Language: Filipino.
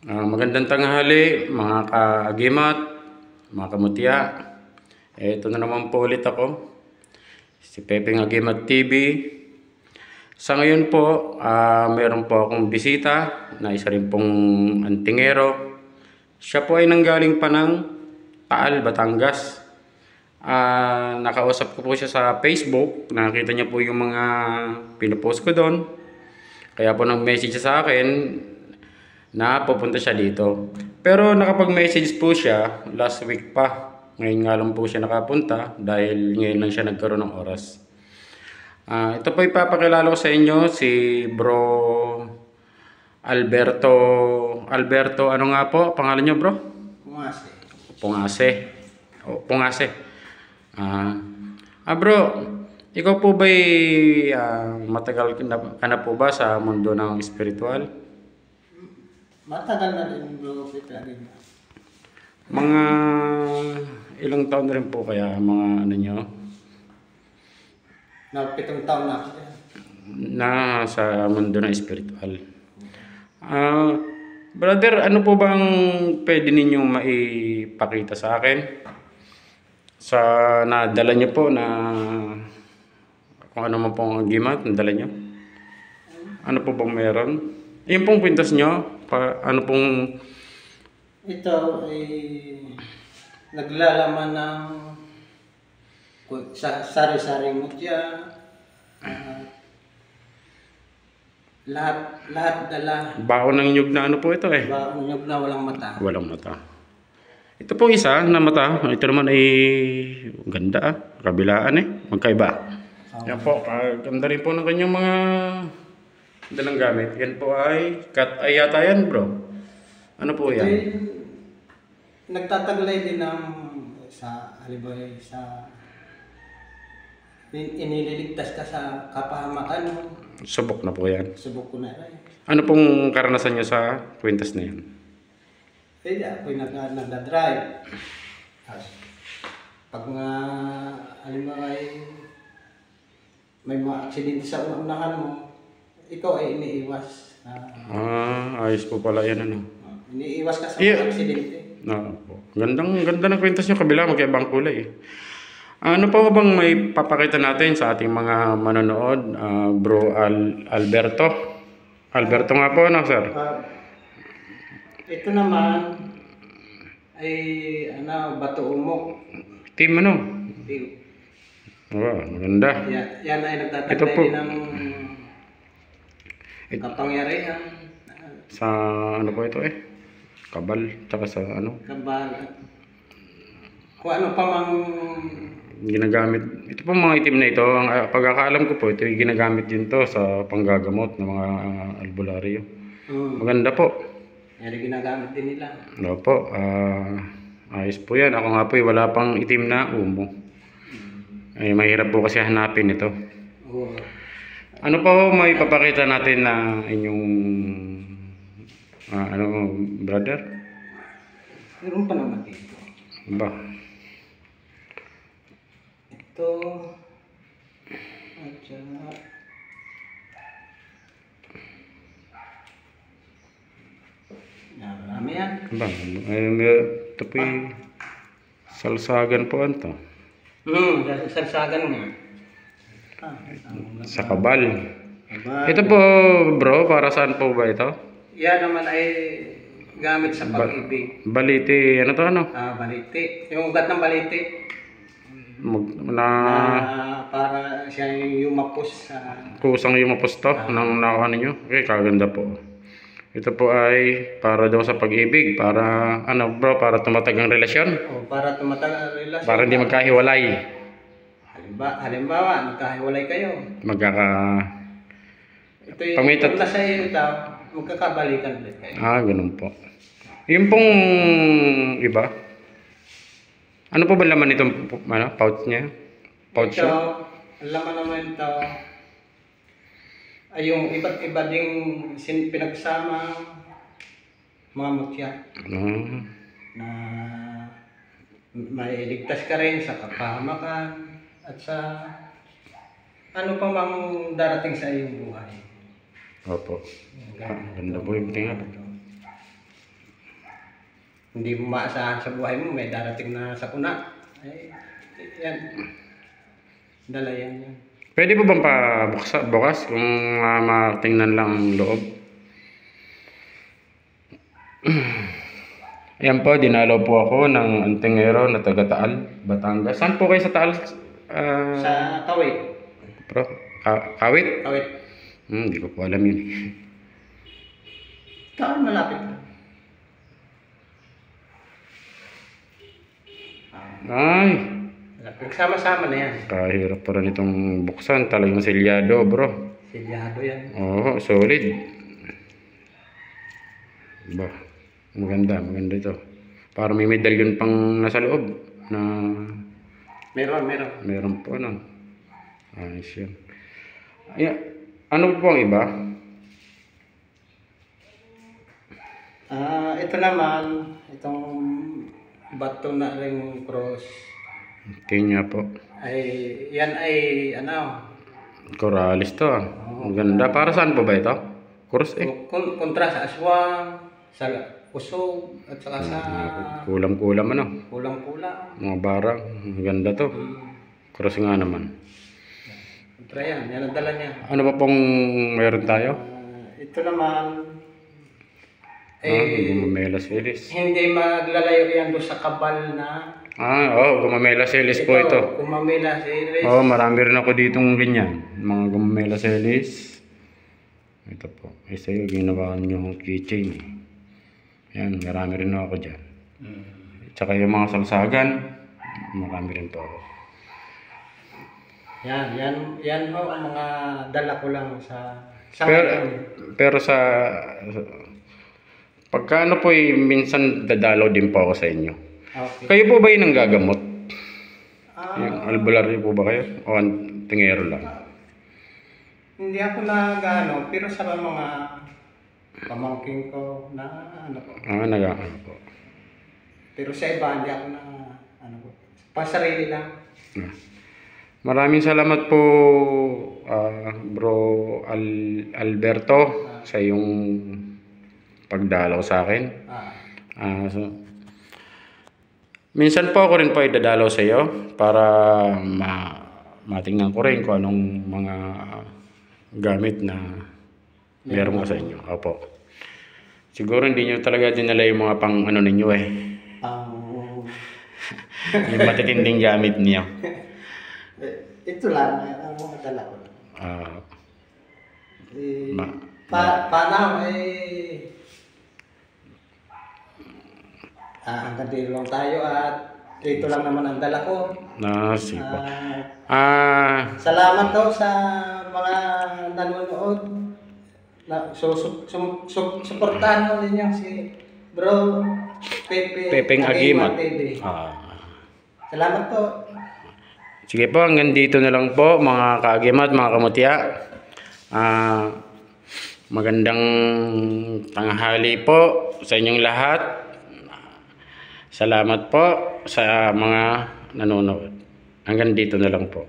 Magandang tanghali mga kaagimat, mga kamutya. Ito na naman po ulit ako, si Pepeng Agimat TV. Sa ngayon po, meron po akong bisita na isa rin pong antingero. Siya po ay nanggaling pa ng Taal, Batangas. Nakausap ko po siya sa Facebook. Nakita niya po yung mga pinupost ko doon. Kaya po nag-message siya sa akin na pupunta siya dito. Pero nakapag-message po siya last week pa. Ngayon nga lang po siya nakapunta dahil ngayon lang siya nagkaroon ng oras. Ito po ipapakilala ko sa inyo si Bro Alberto. Alberto, ano nga po pangalan niyo, bro? Pungase. Pungase. Pungase. Bro, ikaw po ba'y matagal ka na po ba sa mundo ng spiritual? Matagal na din bro, Pepe. Mga ilang taon na rin po kaya mga ano nyo? Na 7 taon na ako dyan. Na sa mundo ng spiritual. Brother, ano po bang pwede ninyong maipakita sa akin? Sa nadala nyo po na kung ano man pong agimat, nadala nyo? Ano po bang meron? Yung pong kwintas nyo, ano pong... Ito ay naglalaman ng sari-saring mutya. Lahat dala. Baon ng nyug na ano po ito eh? Baon nyug na walang mata. Walang mata. Ito po isa na mata. Ito naman ay ganda kabilaan eh. Magkaiba. Yan po. Ganda rin po ng kanyang mga dalang gamit. Yan po ay cat eye yata yan, bro. Ano po yan? Nagtataglay din ng halimbawa sa inililigtas ka sa kapahamakan mo. Subok na po yan. Subok ko na rin. Ano pong karanasan nyo sa kwintas na yan? Pwede ako'y nagdadrive. Pag nga, halimbawa ay may mga aksidente sa unahan mo, ikaw ay iniiwas. Ayos po pala yan ano. Iniiwas ka sa mga aksidente. Ganda ng kwintas nyo, kabila magkaibang kulay eh. Ano pa bang may papakita natin sa ating mga manonood, Bro Alberto? Alberto nga po, ano sir? Ito naman ay bato umok. Team ano? Team. Maganda. Yan ay nagtataglay din ng kapangyarihan. Sa ano po ito eh? Kabal, tsaka sa ano? Kabal. Kung ano pa mang ginagamit. Ito po mga itim na ito, ang pagkakaalam ko po, ito yung ginagamit din to sa panggagamot ng mga albularyo. Maganda po. Yan yung ginagamit din nila. Opo, ayos po yan. Ako nga po wala pang itim na umo. Ay, mahirap po kasi hanapin ito. Ano po may papakita natin na inyong brother? Meron pa naman dito. Ba? Ito. At saka marami yan. Ba? Ito po yung salsagan po ito. Salsagan nga. Sa kabal. Ito po bro, para saan po ba ito? Yan naman ay gamit sa pag-ibig. Baliti, ano to ano? Baliti. Yung ugat ng baliti. Para siya yung yumapos sa... Kusang yumapos to ng nakuha ninyo. Okay, kaganda po. Ito po ay para daw sa pag-ibig. Para ano bro, para tumatag ang relasyon? Para tumatag ang relasyon. Para hindi magkahiwalay. Halimbawa, magkahiwalay kayo. Ito yung punta sa iyo ito, magkakabalikan ulit kayo. Ganun po. Yung pong iba, ano po ba laman itong pouch niya? Pouch ito, ang laman naman ito, ay yung iba't iba ding pinagsama mga mutya. Na mailigtas ka rin sa kapahamakan at sa ano pa mang darating sa iyong buhay. Opo. Ganda po yung tingnan. hindi mo maasahan sa buhay mo, may darating na sakuna. Ay, yan. Dala yan. Pwede po bang bukas kung matingnan lang ang loob? Ayan po, dinalaw po ako ng antingero na taga Taal, Batangas. Saan po kayo sa Taal? Sa Kawit. Bro, Kawit? Kawit. Hindi ko po alam yun. Taal malapit. Ay, Nagsama-sama na yan. kahirap pa rin itong buksan. Talagang selyado, bro. Silyado yan. Oo, solid. Ba, maganda ito. Para may medalyon pang nasa loob na meron po ano. Ayos yun. Ay, ano po ang iba? Ito naman, itong bato na ring cross. Kenya po. Yan ay ano, Coralis to ah. Maganda. Para saan po ba ito? Cross kontra sa aswang, sa usog, at saka sa Kulam-kulam ano. kulang-kulang. Mga barang. Maganda to. Cross nga naman. Kontra yan ang dala niya. Ano pa pong meron tayo? Ito naman, Gumamelas Ellis. hindi maglalayo yan doon sa kabal na Gumamelas Ellis po ito. Gumamela series. Marami rin ako ditong ganyan. Mga Gumamelas Ellis. Ito po. Isa yung ginawa nyo keychain eh. Yan, marami rin ako dyan. Tsaka yung mga salsagan, marami rin po ako. Yan ho ang mga dala ko lang sa Pero sa pagka ano po minsan dadalaw din po ako sa inyo. Okay. Kayo po ba yung nanggagamot? Yung albularyo po ba kayo? O tingero lang? Hindi ako nag-ano, pero sa mga pamangking ko na ano po. Nag-ano po. Pero sa iba hindi ako na ano po. Pasarili lang. Maraming salamat po Bro Alberto sa iyong pagdalaw sa akin. Minsan po ako rin po idadalaw sa iyo para matingnan ko rin kung anong mga gamit na meron ko sa inyo. Opo. Siguro hindi nyo talaga dinala yung mga pang ano ninyo eh. Yung matitinding gamit niyo. Ito lang ang mga dala ko. Paano hanggang dito lang tayo at ito lang naman ang dala ko. Sipa. Salamat daw sa mga nanonood. Suportahan mo ninyo si Bro Pepeng Agimat. Salamat po. Sige po, hanggang dito na lang po mga kaagimat, mga kamutya. Magandang tanghali po sa inyong lahat. Salamat po sa mga nanonood. Hanggang dito na lang po.